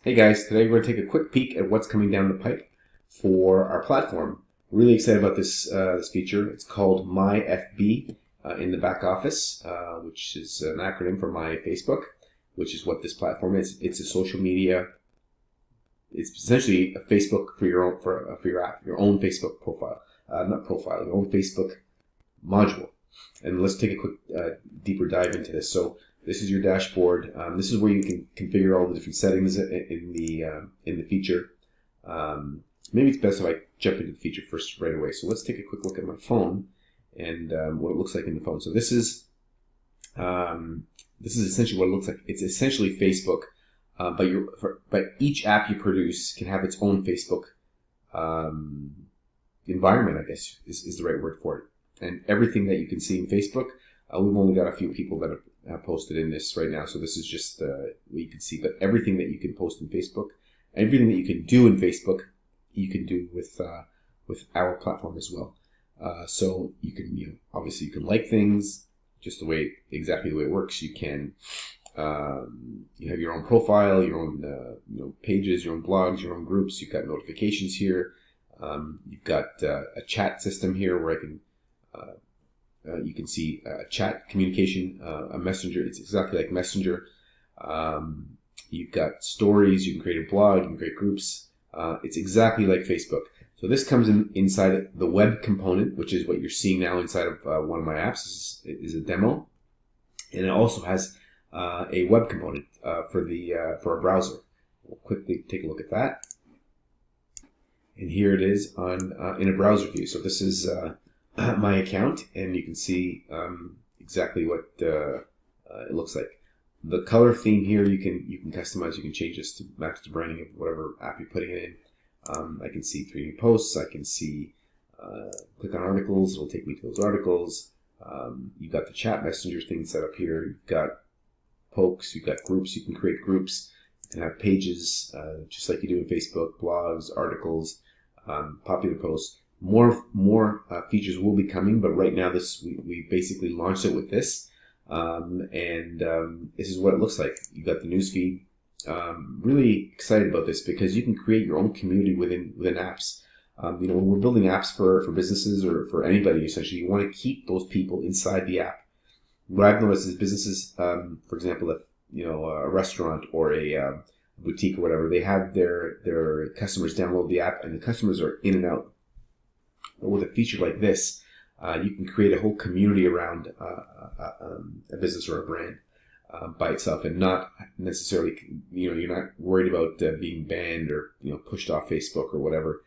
Hey guys, today we're going to take a quick peek at what's coming down the pipe for our platform. Really excited about this feature. It's called MYFB in the back office, which is an acronym for My Facebook, which is what this platform is. It's a social media. It's essentially a Facebook for your own for your app, your own Facebook profile, not profile, your own Facebook module. And let's take a quick deeper dive into this. So this is your dashboard. This is where you can configure all the different settings in the feature. Maybe it's best if I jump into the feature first right away. So let's take a quick look at my phone and what it looks like in the phone. So this is essentially what it looks like. It's essentially Facebook, but each app you produce can have its own Facebook environment, I guess is the right word for it. And everything that you can see in Facebook, we've only got a few people that have posted in this right now, so this is just what you can see. But everything that you can post in Facebook, everything that you can do in Facebook, you can do with our platform as well. So you can, obviously you can like things just exactly the way it works. You can you have your own profile, your own pages, your own blogs, your own groups. You've got notifications here. You've got a chat system here where I can. You can see chat communication, a messenger. It's exactly like Messenger. You've got stories. You can create a blog. You can create groups. It's exactly like Facebook. So this comes inside the web component, which is what you're seeing now inside of one of my apps. Is a demo, and it also has a web component for a browser. We'll quickly take a look at that. And here it is in a browser view. So this is my account, and you can see exactly what it looks like. The color theme here you can customize. You can change this to match the branding of whatever app you're putting it in. I can see 3 new posts. I can see click on articles. It'll take me to those articles. You've got the chat messenger thing set up here. You've got pokes. You've got groups. You can create groups. You can have pages just like you do in Facebook, blogs, articles, popular posts. More features will be coming, but right now we basically launched it with this, and this is what it looks like. You got the newsfeed. Really excited about this because you can create your own community within apps. When we're building apps for businesses or for anybody, essentially, you want to keep those people inside the app. What I've noticed is businesses, for example, if a restaurant or a boutique or whatever, they have their customers download the app, and the customers are in and out. But with a feature like this, you can create a whole community around a business or a brand by itself, and not necessarily, you're not worried about being banned or pushed off Facebook or whatever.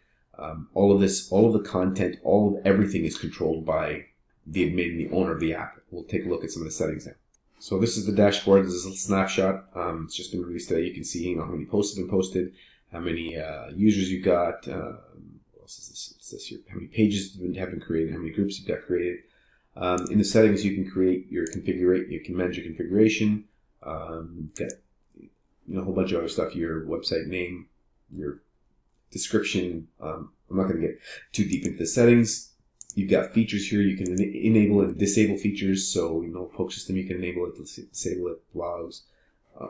All of the content, everything is controlled by the admin, the owner of the app. We'll take a look at some of the settings now. So this is the dashboard. This is a snapshot. It's just been released today. You can see how many posts have been posted, how many users you got. What else is this? What's this here? How many pages have been created? How many groups you've got created? In the settings, you can create you can manage your configuration. Got a whole bunch of other stuff. Your website name, your description. I'm not going to get too deep into the settings. You've got features here. You can enable and disable features. So, poke system, you can enable it, disable it, blogs.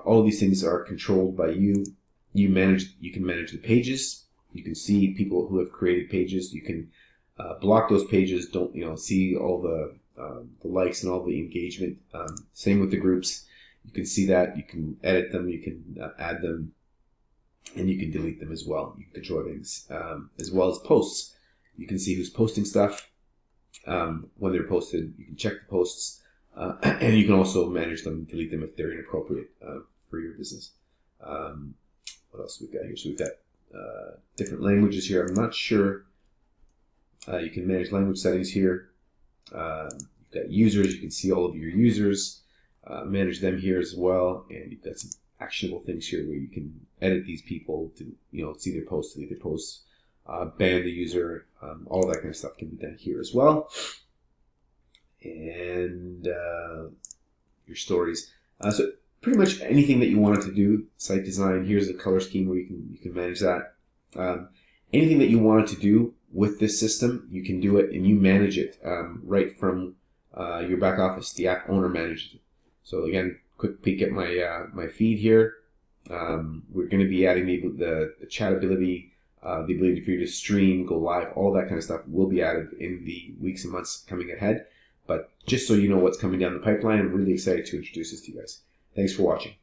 All of these things are controlled by you. You can manage the pages. You can see people who have created pages. You can block those pages. Don't see all the likes and all the engagement. Same with the groups. You can see that. You can edit them. You can add them, and you can delete them as well. You can control things as well as posts. You can see who's posting stuff when they're posted. You can check the posts, and you can also manage them, delete them if they're inappropriate for your business. What else we've got here? So we've got different languages here. I'm not sure. You can manage language settings here. You've got users. You can see all of your users, manage them here as well, and you've got some actionable things here where you can edit these people to see their posts, delete their posts. Ban the user, all that kind of stuff can be done here as well. And your stories. So pretty much anything that you wanted to do, site design, here's the color scheme where you can manage that. Anything that you wanted to do with this system, you can do it, and you manage it right from your back office. The app owner manages it. So again, quick peek at my feed here. We're going to be adding the chat ability, the ability for you to stream, go live, all that kind of stuff will be added in the weeks and months coming ahead. But just so you know what's coming down the pipeline, I'm really excited to introduce this to you guys. Thanks for watching.